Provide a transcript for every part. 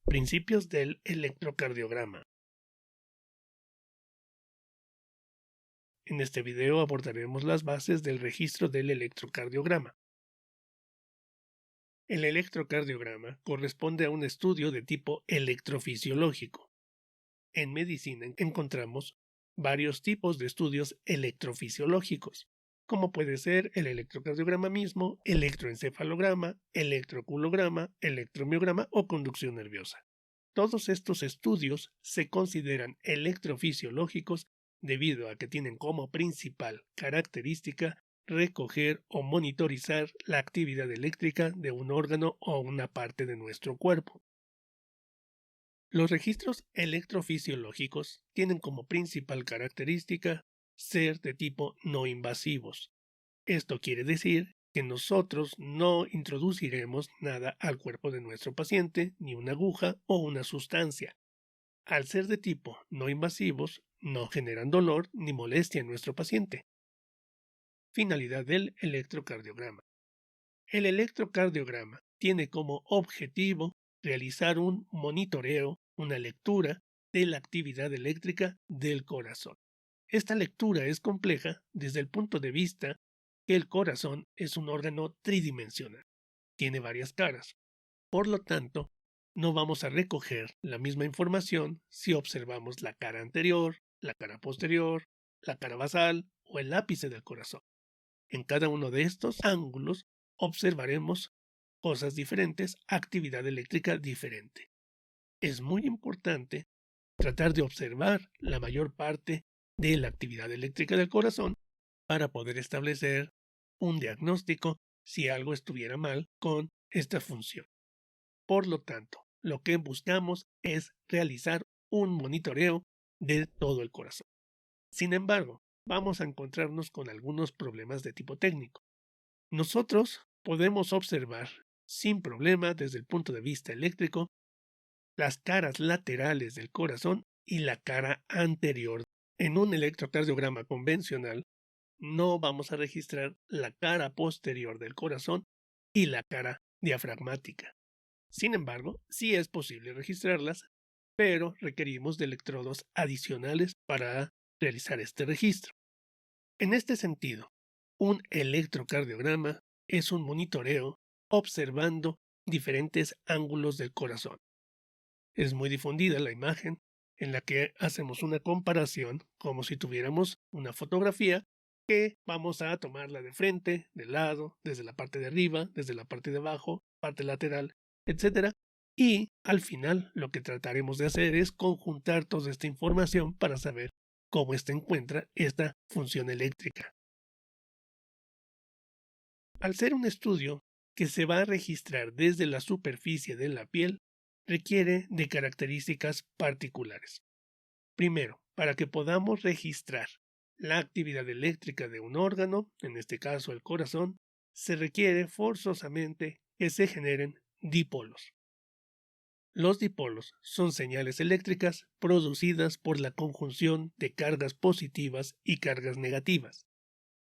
Principios del electrocardiograma. En este video abordaremos las bases del registro del electrocardiograma. El electrocardiograma corresponde a un estudio de tipo electrofisiológico. En medicina encontramos varios tipos de estudios electrofisiológicos, como puede ser el electrocardiograma mismo, electroencefalograma, electroculograma, electromiograma o conducción nerviosa. Todos estos estudios se consideran electrofisiológicos debido a que tienen como principal característica recoger o monitorizar la actividad eléctrica de un órgano o una parte de nuestro cuerpo. Los registros electrofisiológicos tienen como principal característica ser de tipo no invasivos. Esto quiere decir que nosotros no introduciremos nada al cuerpo de nuestro paciente, ni una aguja o una sustancia. Al ser de tipo no invasivos, no generan dolor ni molestia en nuestro paciente. Finalidad del electrocardiograma. El electrocardiograma tiene como objetivo realizar un monitoreo, una lectura de la actividad eléctrica del corazón. Esta lectura es compleja desde el punto de vista que el corazón es un órgano tridimensional. Tiene varias caras. Por lo tanto, no vamos a recoger la misma información si observamos la cara anterior, la cara posterior, la cara basal o el ápice del corazón. En cada uno de estos ángulos observaremos cosas diferentes, actividad eléctrica diferente. Es muy importante tratar de observar la mayor parte de la actividad eléctrica del corazón para poder establecer un diagnóstico si algo estuviera mal con esta función. Por lo tanto, lo que buscamos es realizar un monitoreo de todo el corazón. Sin embargo, vamos a encontrarnos con algunos problemas de tipo técnico. Nosotros podemos observar sin problema desde el punto de vista eléctrico las caras laterales del corazón y la cara anterior. En un electrocardiograma convencional no vamos a registrar la cara posterior del corazón y la cara diafragmática. Sin embargo, sí es posible registrarlas, pero requerimos de electrodos adicionales para realizar este registro. En este sentido, un electrocardiograma es un monitoreo observando diferentes ángulos del corazón. Es muy difundida la imagen en la que hacemos una comparación como si tuviéramos una fotografía que vamos a tomarla de frente, de lado, desde la parte de arriba, desde la parte de abajo, parte lateral, etc. Y al final lo que trataremos de hacer es conjuntar toda esta información para saber cómo se encuentra esta función eléctrica. Al ser un estudio que se va a registrar desde la superficie de la piel, requiere de características particulares. Primero, para que podamos registrar la actividad eléctrica de un órgano, en este caso el corazón, se requiere forzosamente que se generen dipolos. Los dipolos son señales eléctricas producidas por la conjunción de cargas positivas y cargas negativas.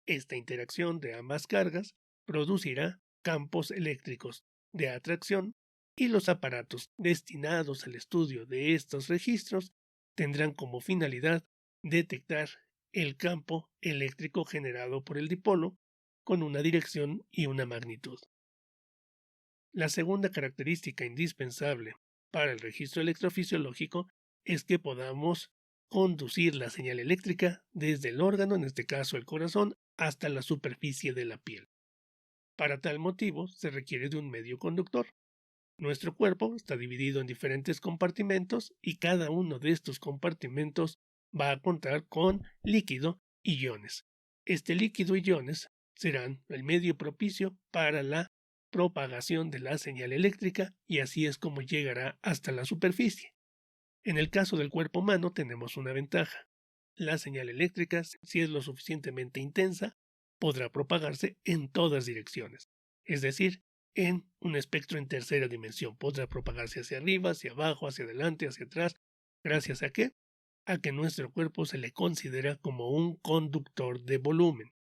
Esta interacción de ambas cargas producirá campos eléctricos de atracción y los aparatos destinados al estudio de estos registros tendrán como finalidad detectar el campo eléctrico generado por el dipolo con una dirección y una magnitud. La segunda característica indispensable para el registro electrofisiológico es que podamos conducir la señal eléctrica desde el órgano, en este caso el corazón, hasta la superficie de la piel. Para tal motivo se requiere de un medio conductor. Nuestro cuerpo está dividido en diferentes compartimentos y cada uno de estos compartimentos va a contar con líquido y iones. Este líquido y iones serán el medio propicio para la propagación de la señal eléctrica y así es como llegará hasta la superficie. En el caso del cuerpo humano tenemos una ventaja. La señal eléctrica, si es lo suficientemente intensa, podrá propagarse en todas direcciones, es decir, en un espectro en tercera dimensión. Podrá propagarse hacia arriba, hacia abajo, hacia adelante, hacia atrás. ¿Gracias a qué? A que nuestro cuerpo se le considera como un conductor de volumen.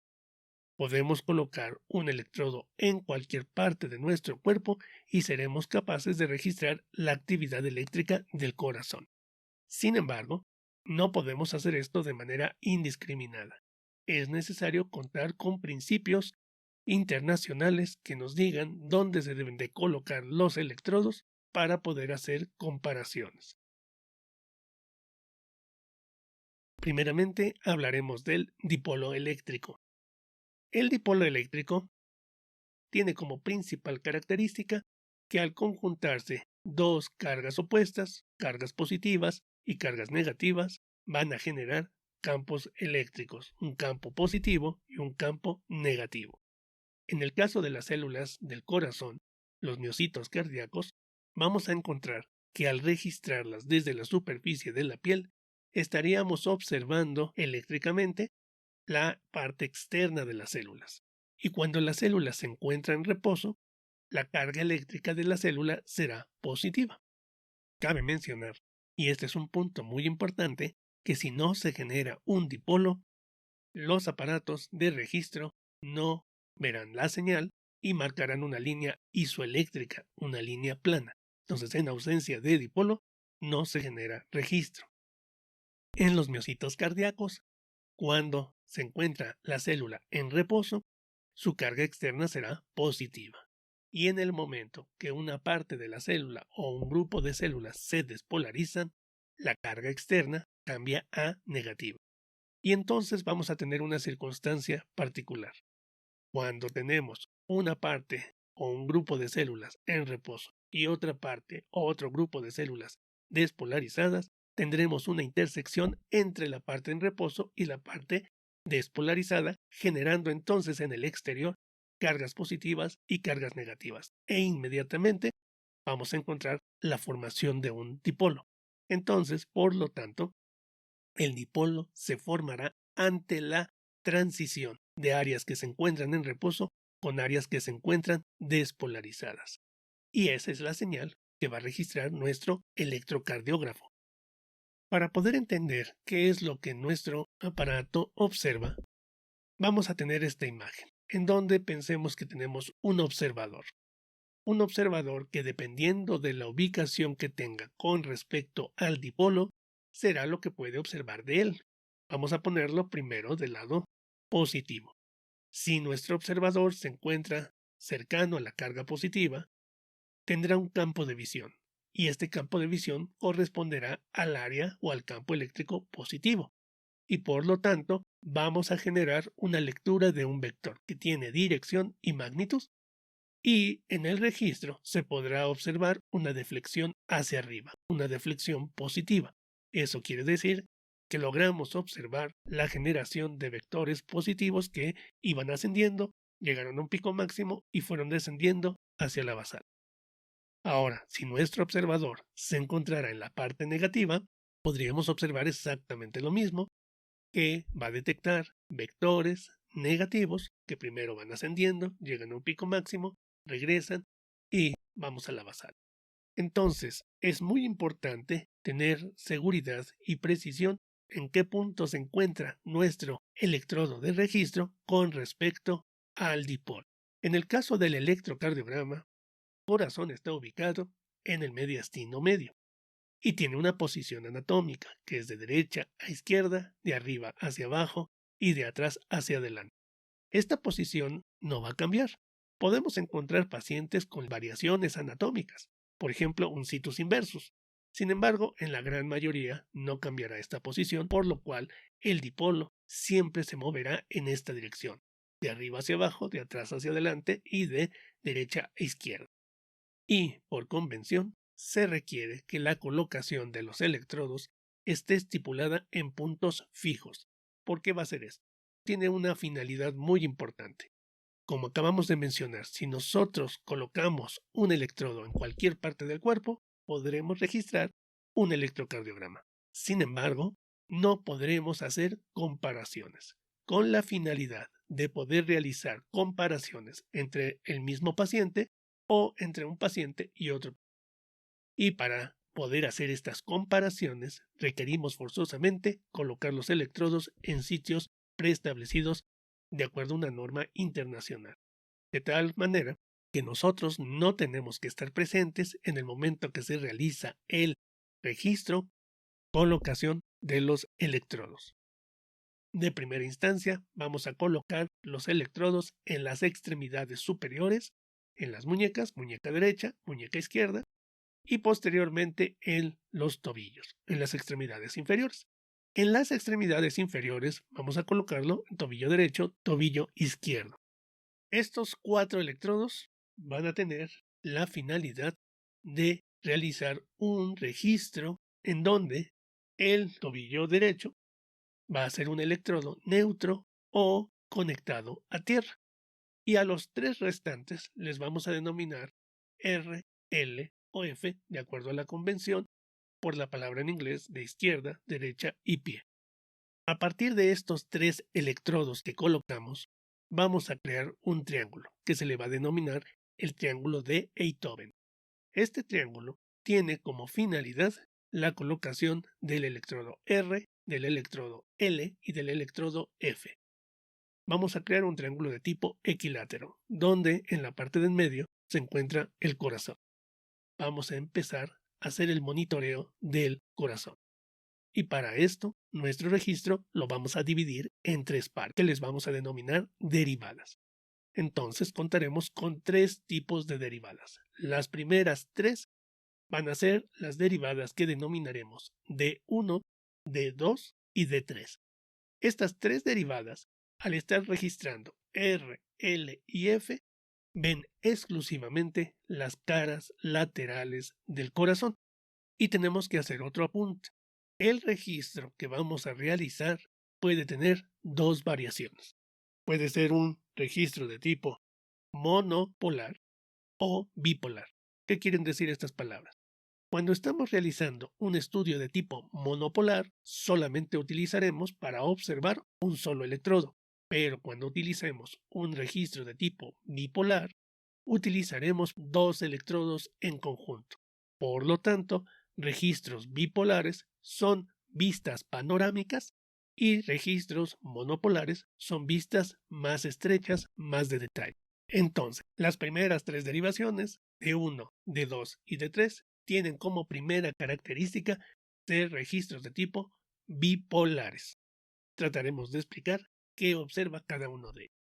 Podemos colocar un electrodo en cualquier parte de nuestro cuerpo y seremos capaces de registrar la actividad eléctrica del corazón. Sin embargo, no podemos hacer esto de manera indiscriminada. Es necesario contar con principios internacionales que nos digan dónde se deben de colocar los electrodos para poder hacer comparaciones. Primeramente hablaremos del dipolo eléctrico. El dipolo eléctrico tiene como principal característica que al conjuntarse dos cargas opuestas, cargas positivas y cargas negativas, van a generar campos eléctricos, un campo positivo y un campo negativo. En el caso de las células del corazón, los miocitos cardíacos, vamos a encontrar que al registrarlas desde la superficie de la piel, estaríamos observando eléctricamente la parte externa de las células. Y cuando la célula se encuentra en reposo, la carga eléctrica de la célula será positiva. Cabe mencionar, y este es un punto muy importante, que si no se genera un dipolo, los aparatos de registro no verán la señal y marcarán una línea isoeléctrica, una línea plana. Entonces, en ausencia de dipolo, no se genera registro. En los miocitos cardíacos, cuando se encuentra la célula en reposo, su carga externa será positiva. Y en el momento que una parte de la célula o un grupo de células se despolarizan, la carga externa cambia a negativa. Y entonces vamos a tener una circunstancia particular. Cuando tenemos una parte o un grupo de células en reposo y otra parte o otro grupo de células despolarizadas, tendremos una intersección entre la parte en reposo y la parte despolarizada, generando entonces en el exterior cargas positivas y cargas negativas. E inmediatamente vamos a encontrar la formación de un dipolo. Entonces, por lo tanto, el dipolo se formará ante la transición de áreas que se encuentran en reposo con áreas que se encuentran despolarizadas. Y esa es la señal que va a registrar nuestro electrocardiógrafo. Para poder entender qué es lo que nuestro aparato observa, vamos a tener esta imagen, en donde pensemos que tenemos un observador. Un observador que, dependiendo de la ubicación que tenga con respecto al dipolo, será lo que puede observar de él. Vamos a ponerlo primero del lado positivo. Si nuestro observador se encuentra cercano a la carga positiva, tendrá un campo de visión, y este campo de visión corresponderá al área o al campo eléctrico positivo. Y por lo tanto, vamos a generar una lectura de un vector que tiene dirección y magnitud. Y en el registro se podrá observar una deflexión hacia arriba, una deflexión positiva. Eso quiere decir que logramos observar la generación de vectores positivos que iban ascendiendo, llegaron a un pico máximo y fueron descendiendo hacia la basal. Ahora, si nuestro observador se encontrara en la parte negativa, podríamos observar exactamente lo mismo, que va a detectar vectores negativos que primero van ascendiendo, llegan a un pico máximo, regresan y vamos a la basal. Entonces, es muy importante tener seguridad y precisión en qué punto se encuentra nuestro electrodo de registro con respecto al dipolo. En el caso del electrocardiograma, el corazón está ubicado en el mediastino medio y tiene una posición anatómica que es de derecha a izquierda, de arriba hacia abajo y de atrás hacia adelante. Esta posición no va a cambiar. Podemos encontrar pacientes con variaciones anatómicas, por ejemplo, un situs inversus. Sin embargo, en la gran mayoría no cambiará esta posición, por lo cual el dipolo siempre se moverá en esta dirección, de arriba hacia abajo, de atrás hacia adelante y de derecha a izquierda. Y, por convención, se requiere que la colocación de los electrodos esté estipulada en puntos fijos. ¿Por qué va a ser esto? Tiene una finalidad muy importante. Como acabamos de mencionar, si nosotros colocamos un electrodo en cualquier parte del cuerpo, podremos registrar un electrocardiograma. Sin embargo, no podremos hacer comparaciones. Con la finalidad de poder realizar comparaciones entre el mismo paciente o entre un paciente y otro. Y para poder hacer estas comparaciones, requerimos forzosamente colocar los electrodos en sitios preestablecidos de acuerdo a una norma internacional, de tal manera que nosotros no tenemos que estar presentes en el momento que se realiza el registro, colocación de los electrodos. De primera instancia, vamos a colocar los electrodos en las extremidades superiores, en las muñecas, muñeca derecha, muñeca izquierda, y posteriormente en los tobillos, en las extremidades inferiores. En las extremidades inferiores vamos a colocarlo en tobillo derecho, tobillo izquierdo. Estos 4 electrodos van a tener la finalidad de realizar un registro en donde el tobillo derecho va a ser un electrodo neutro o conectado a tierra. Y a los 3 restantes les vamos a denominar R, L o F, de acuerdo a la convención, por la palabra en inglés de izquierda, derecha y pie. A partir de estos 3 electrodos que colocamos, vamos a crear un triángulo que se le va a denominar el triángulo de Einthoven. Este triángulo tiene como finalidad la colocación del electrodo R, del electrodo L y del electrodo F. Vamos a crear un triángulo de tipo equilátero, donde en la parte de en medio se encuentra el corazón. Vamos a empezar a hacer el monitoreo del corazón. Y para esto, nuestro registro lo vamos a dividir en 3 partes, que les vamos a denominar derivadas. Entonces contaremos con 3 tipos de derivadas. Las primeras 3 van a ser las derivadas que denominaremos D1, D2 y D3. Estas 3 derivadas, al estar registrando R, L y F, ven exclusivamente las caras laterales del corazón. Y tenemos que hacer otro apunte. El registro que vamos a realizar puede tener 2 variaciones. Puede ser un registro de tipo monopolar o bipolar. ¿Qué quieren decir estas palabras? Cuando estamos realizando un estudio de tipo monopolar, solamente utilizaremos para observar un solo electrodo, pero cuando utilicemos un registro de tipo bipolar, utilizaremos 2 electrodos en conjunto. Por lo tanto, registros bipolares son vistas panorámicas y registros monopolares son vistas más estrechas, más de detalle. Entonces, las primeras 3 derivaciones, D1, D2 y D3, tienen como primera característica ser registros de tipo bipolares. Trataremos de explicar qué observa cada uno de ellos.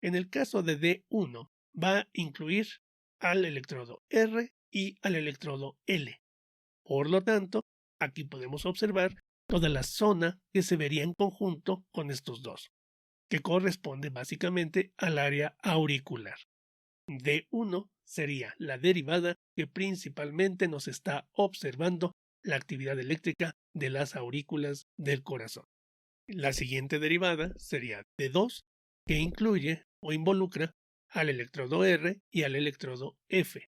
En el caso de D1, va a incluir al electrodo R y al electrodo L. Por lo tanto, aquí podemos observar toda la zona que se vería en conjunto con estos dos, que corresponde básicamente al área auricular. D1 sería la derivada que principalmente nos está observando la actividad eléctrica de las aurículas del corazón. La siguiente derivada sería D2, que incluye o involucra al electrodo R y al electrodo F.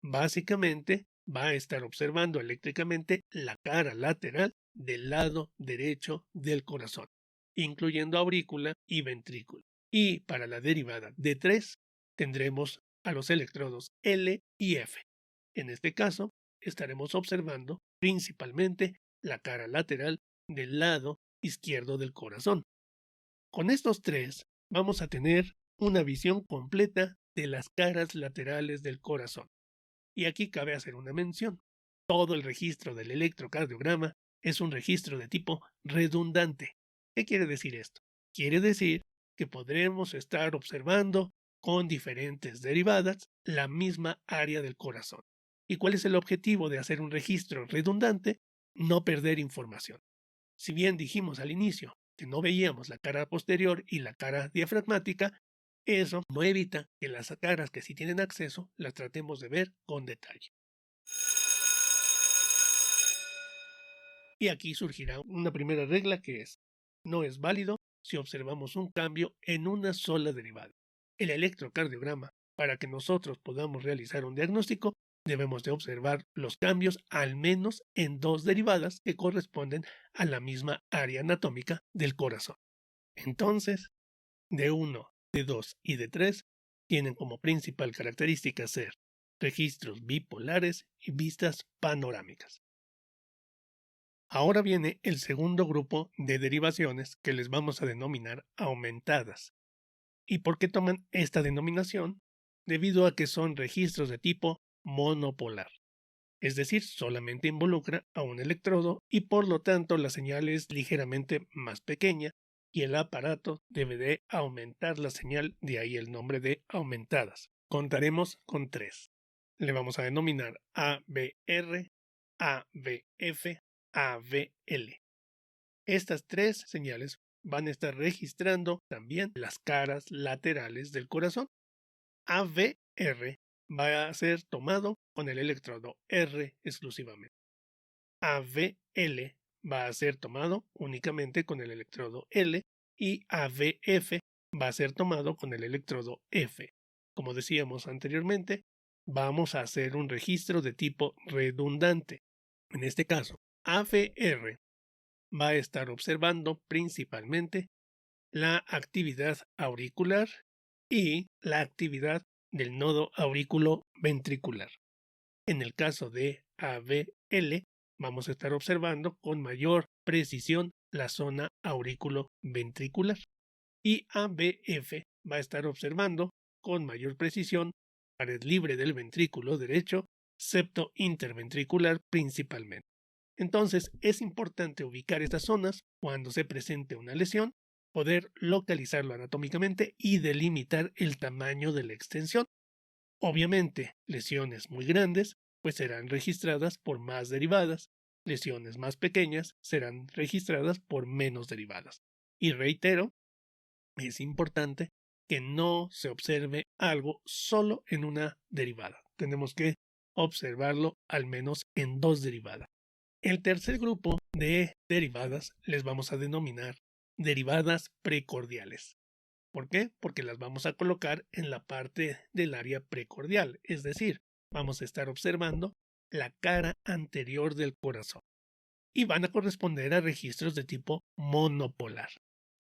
Básicamente va a estar observando eléctricamente la cara lateral del lado derecho del corazón, incluyendo aurícula y ventrículo. Y para la derivada D3 tendremos a los electrodos L y F. En este caso, estaremos observando principalmente la cara lateral del lado izquierdo del corazón. Con estos 3 vamos a tener una visión completa de las caras laterales del corazón. Y aquí cabe hacer una mención. Todo el registro del electrocardiograma es un registro de tipo redundante. ¿Qué quiere decir esto? Quiere decir que podremos estar observando con diferentes derivadas la misma área del corazón. ¿Y cuál es el objetivo de hacer un registro redundante? No perder información. Si bien dijimos al inicio que no veíamos la cara posterior y la cara diafragmática, eso no evita que las caras que sí tienen acceso las tratemos de ver con detalle. Y aquí surgirá una primera regla que es: no es válido si observamos un cambio en una sola derivada. El electrocardiograma, para que nosotros podamos realizar un diagnóstico, debemos de observar los cambios al menos en 2 derivadas que corresponden a la misma área anatómica del corazón. Entonces, D1, D2 y D3 tienen como principal característica ser registros bipolares y vistas panorámicas. Ahora viene el segundo grupo de derivaciones que les vamos a denominar aumentadas. ¿Y por qué toman esta denominación? Debido a que son registros de tipo monopolar. Es decir, solamente involucra a un electrodo y por lo tanto la señal es ligeramente más pequeña y el aparato debe de aumentar la señal, de ahí el nombre de aumentadas. Contaremos con 3. Le vamos a denominar ABR, ABF, ABL. Estas 3 señales van a estar registrando también las caras laterales del corazón. ABR va a ser tomado con el electrodo R exclusivamente. ABL va a ser tomado únicamente con el electrodo L y ABF va a ser tomado con el electrodo F. Como decíamos anteriormente, vamos a hacer un registro de tipo redundante. En este caso, ABR va a estar observando principalmente la actividad auricular y la actividad del nodo aurículo-ventricular. En el caso de ABL, vamos a estar observando con mayor precisión la zona aurículo-ventricular y ABF va a estar observando con mayor precisión pared libre del ventrículo derecho, septo interventricular principalmente. Entonces, es importante ubicar estas zonas cuando se presente una lesión, poder localizarlo anatómicamente y delimitar el tamaño de la extensión. Obviamente, lesiones muy grandes pues serán registradas por más derivadas, lesiones más pequeñas serán registradas por menos derivadas. Y reitero, es importante que no se observe algo solo en una derivada. Tenemos que observarlo al menos en 2 derivadas. El tercer grupo de derivadas les vamos a denominar derivadas precordiales. ¿Por qué? Porque las vamos a colocar en la parte del área precordial, es decir, vamos a estar observando la cara anterior del corazón y van a corresponder a registros de tipo monopolar.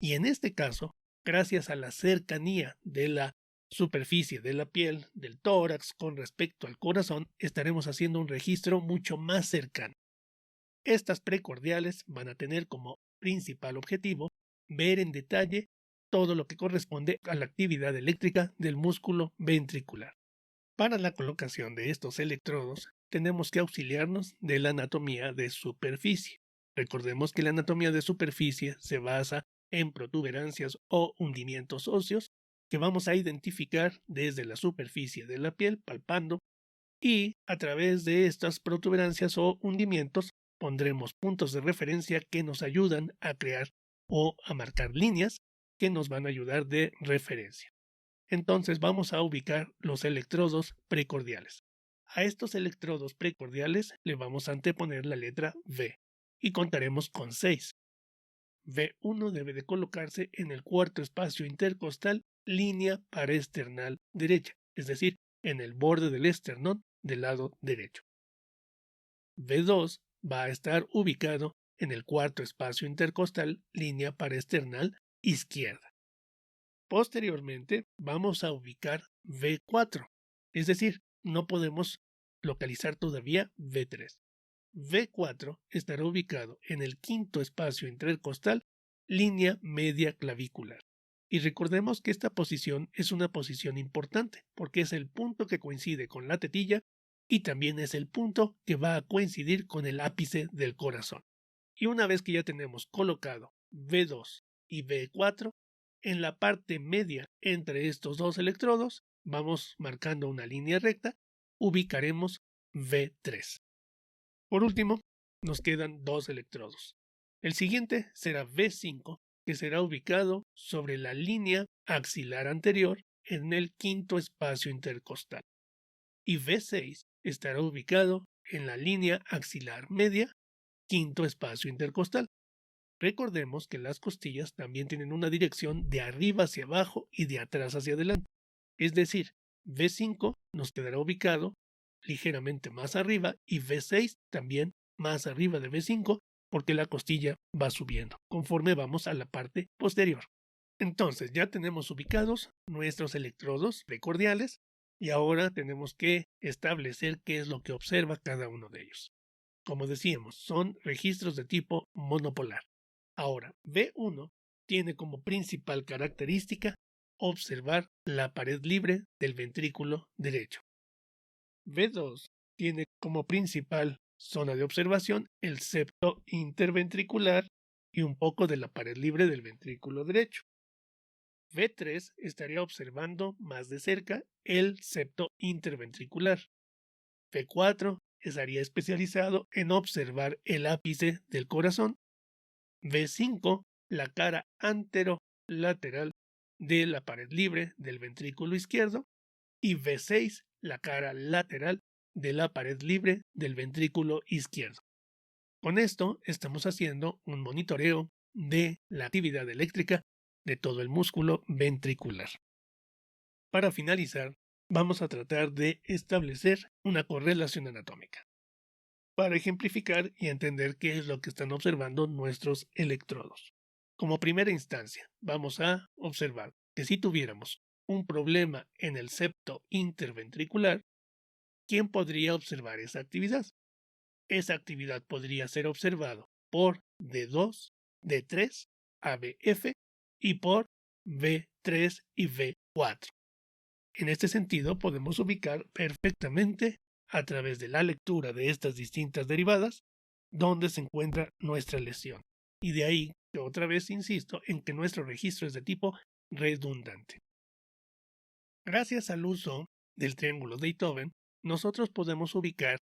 Y en este caso, gracias a la cercanía de la superficie de la piel, del tórax con respecto al corazón, estaremos haciendo un registro mucho más cercano. Estas precordiales van a tener como principal objetivo ver en detalle todo lo que corresponde a la actividad eléctrica del músculo ventricular. Para la colocación de estos electrodos, tenemos que auxiliarnos de la anatomía de superficie. Recordemos que la anatomía de superficie se basa en protuberancias o hundimientos óseos que vamos a identificar desde la superficie de la piel palpando y a través de estas protuberancias o hundimientos pondremos puntos de referencia que nos ayudan a crear o a marcar líneas que nos van a ayudar de referencia. Entonces vamos a ubicar los electrodos precordiales. A estos electrodos precordiales le vamos a anteponer la letra V y contaremos con 6. V1 debe de colocarse en el cuarto espacio intercostal, línea paraesternal derecha, es decir, en el borde del esternón del lado derecho. V2 va a estar ubicado en el cuarto espacio intercostal, línea paraesternal izquierda. Posteriormente vamos a ubicar V4, es decir, no podemos localizar todavía V3. V4 estará ubicado en el quinto espacio intercostal, línea media clavicular. Y recordemos que esta posición es una posición importante porque es el punto que coincide con la tetilla y también es el punto que va a coincidir con el ápice del corazón. Y una vez que ya tenemos colocado V2 y V4, en la parte media entre estos dos electrodos, vamos marcando una línea recta, ubicaremos V3. Por último, nos quedan 2 electrodos. El siguiente será V5, que será ubicado sobre la línea axilar anterior en el quinto espacio intercostal. Y V6 estará ubicado en la línea axilar media, quinto espacio intercostal. Recordemos que las costillas también tienen una dirección de arriba hacia abajo y de atrás hacia adelante. Es decir, V5 nos quedará ubicado ligeramente más arriba y V6 también más arriba de V5 porque la costilla va subiendo conforme vamos a la parte posterior. Entonces ya tenemos ubicados nuestros electrodos precordiales y ahora tenemos que establecer qué es lo que observa cada uno de ellos. Como decíamos, son registros de tipo monopolar. Ahora, V1 tiene como principal característica observar la pared libre del ventrículo derecho. V2 tiene como principal zona de observación el septo interventricular y un poco de la pared libre del ventrículo derecho. V3 estaría observando más de cerca el septo interventricular. V4 estaría especializado en observar el ápice del corazón. V5, la cara anterolateral de la pared libre del ventrículo izquierdo. Y V6, la cara lateral de la pared libre del ventrículo izquierdo. Con esto estamos haciendo un monitoreo de la actividad eléctrica de todo el músculo ventricular. Para finalizar, vamos a tratar de establecer una correlación anatómica para ejemplificar y entender qué es lo que están observando nuestros electrodos. Como primera instancia, vamos a observar que si tuviéramos un problema en el septo interventricular, ¿quién podría observar esa actividad? Esa actividad podría ser observado por D2, D3, ABF y por V3 y V4. En este sentido, podemos ubicar perfectamente, a través de la lectura de estas distintas derivadas, dónde se encuentra nuestra lesión. Y de ahí que otra vez insisto en que nuestro registro es de tipo redundante. Gracias al uso del triángulo de Einthoven, nosotros podemos ubicar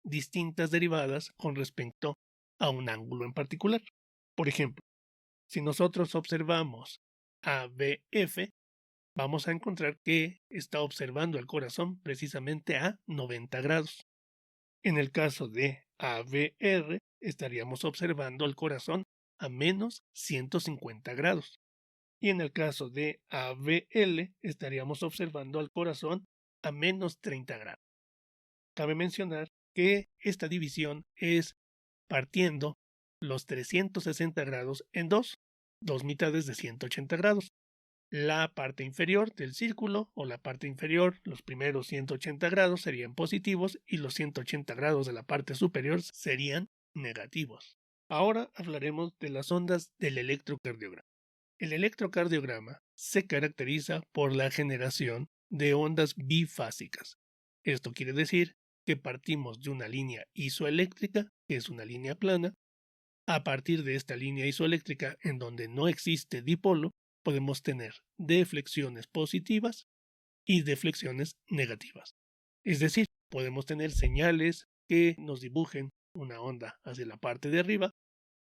distintas derivadas con respecto a un ángulo en particular. Por ejemplo, si nosotros observamos ABF, vamos a encontrar que está observando el corazón precisamente a 90 grados. En el caso de ABR, estaríamos observando el corazón a menos 150 grados. Y en el caso de ABL, estaríamos observando al corazón a menos 30 grados. Cabe mencionar que esta división es partiendo los 360 grados en dos mitades de 180 grados. La parte inferior del círculo o la parte inferior, los primeros 180 grados serían positivos y los 180 grados de la parte superior serían negativos. Ahora hablaremos de las ondas del electrocardiograma. El electrocardiograma se caracteriza por la generación de ondas bifásicas. Esto quiere decir que partimos de una línea isoeléctrica, que es una línea plana. A partir de esta línea isoeléctrica, en donde no existe dipolo, podemos tener deflexiones positivas y deflexiones negativas. Es decir, podemos tener señales que nos dibujen una onda hacia la parte de arriba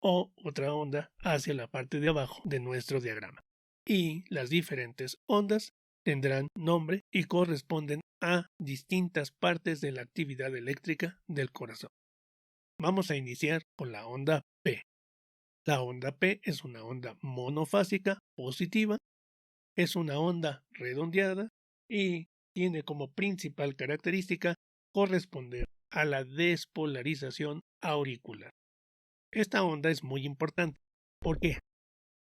o otra onda hacia la parte de abajo de nuestro diagrama. Y las diferentes ondas tendrán nombre y corresponden a distintas partes de la actividad eléctrica del corazón. Vamos a iniciar con la onda P. La onda P es una onda monofásica positiva, es una onda redondeada y tiene como principal característica corresponder a la despolarización auricular. Esta onda es muy importante. ¿Por qué?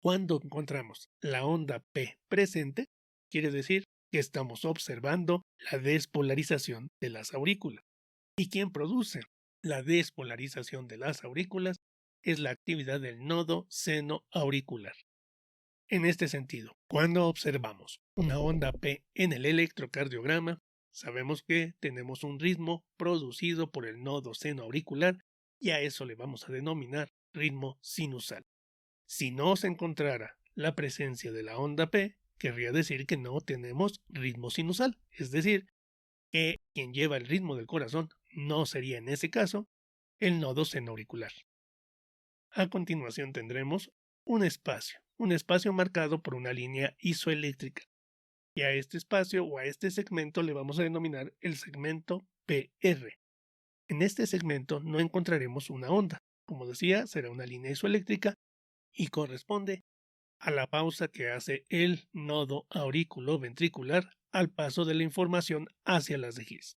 Cuando encontramos la onda P presente, quiere decir que estamos observando la despolarización de las aurículas. ¿Y quién produce la despolarización de las aurículas? Es la actividad del nodo seno auricular. En este sentido, cuando observamos una onda P en el electrocardiograma, sabemos que tenemos un ritmo producido por el nodo seno auricular y a eso le vamos a denominar ritmo sinusal. Si no se encontrara la presencia de la onda P, querría decir que no tenemos ritmo sinusal, es decir, que quien lleva el ritmo del corazón no sería en ese caso el nodo seno auricular. A continuación tendremos un espacio marcado por una línea isoeléctrica. Y a este espacio o a este segmento le vamos a denominar el segmento PR. En este segmento no encontraremos una onda. Como decía, será una línea isoeléctrica y corresponde a la pausa que hace el nodo auriculoventricular al paso de la información hacia las de His.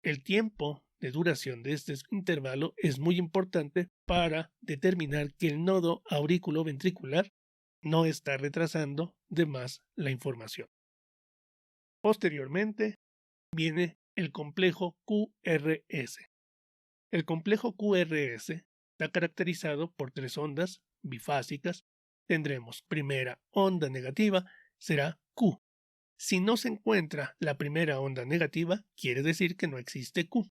El tiempo de duración de este intervalo es muy importante para determinar que el nodo auriculoventricular no está retrasando de más la información. Posteriormente viene el complejo QRS. El complejo QRS está caracterizado por tres ondas bifásicas. Tendremos primera onda negativa será Q. Si no se encuentra la primera onda negativa, quiere decir que no existe Q.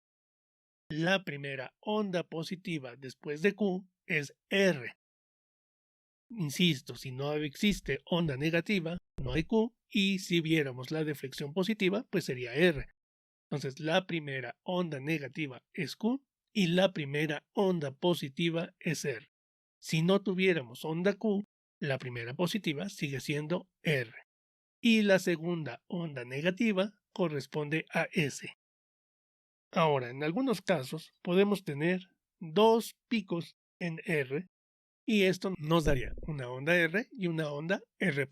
La primera onda positiva después de Q es R. Insisto, si no existe onda negativa, no hay Q, y si viéramos la deflexión positiva, pues sería R. Entonces, la primera onda negativa es Q y la primera onda positiva es R. Si no tuviéramos onda Q, la primera positiva sigue siendo R. Y la segunda onda negativa corresponde a S. Ahora, en algunos casos podemos tener dos picos en R y esto nos daría una onda R y una onda R'.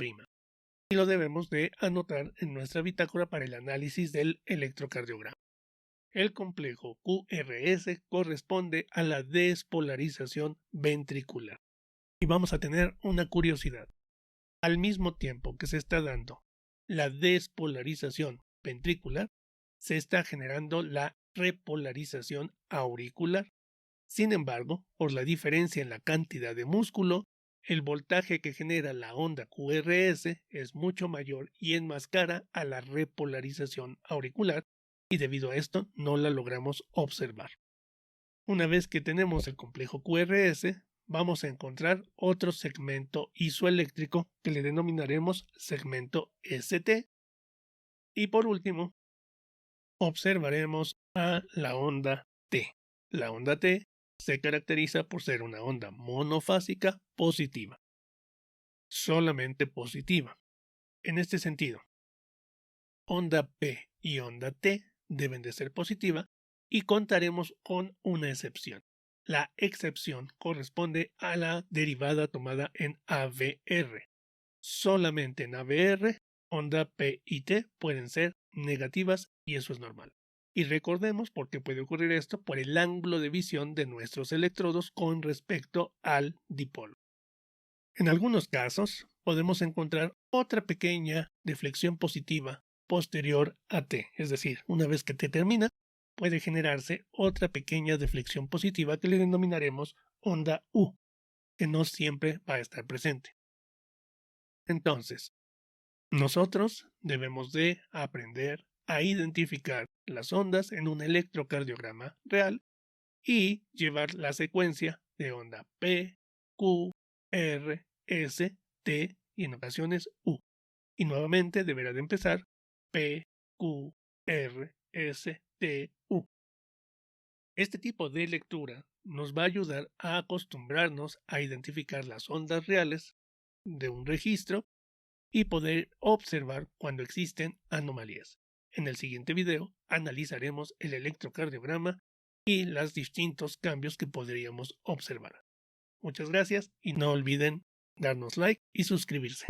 Y lo debemos de anotar en nuestra bitácora para el análisis del electrocardiograma. El complejo QRS corresponde a la despolarización ventricular. Y vamos a tener una curiosidad. Al mismo tiempo que se está dando la despolarización ventricular, se está generando la repolarización auricular. Sin embargo, por la diferencia en la cantidad de músculo, el voltaje que genera la onda QRS es mucho mayor y enmascara a la repolarización auricular, y debido a esto no la logramos observar. Una vez que tenemos el complejo QRS, vamos a encontrar otro segmento isoeléctrico que le denominaremos segmento ST. Y por último, observaremos a la onda T. La onda T se caracteriza por ser una onda monofásica positiva. Solamente positiva. En este sentido, onda P y onda T deben de ser positiva y contaremos con una excepción. La excepción corresponde a la derivada tomada en AVR. Solamente en AVR, onda P y T pueden ser negativas y eso es normal. Y recordemos por qué puede ocurrir esto: por el ángulo de visión de nuestros electrodos con respecto al dipolo. En algunos casos podemos encontrar otra pequeña deflexión positiva posterior a T, es decir, una vez que T termina, puede generarse otra pequeña deflexión positiva que le denominaremos onda U, que no siempre va a estar presente. Entonces, nosotros debemos de aprender a identificar las ondas en un electrocardiograma real y llevar la secuencia de onda P, Q, R, S, T y en ocasiones U. Y nuevamente deberá de empezar P, Q, R, S, T, U. Este tipo de lectura nos va a ayudar a acostumbrarnos a identificar las ondas reales de un registro y poder observar cuando existen anomalías. En el siguiente video analizaremos el electrocardiograma y los distintos cambios que podríamos observar. Muchas gracias y no olviden darnos like y suscribirse.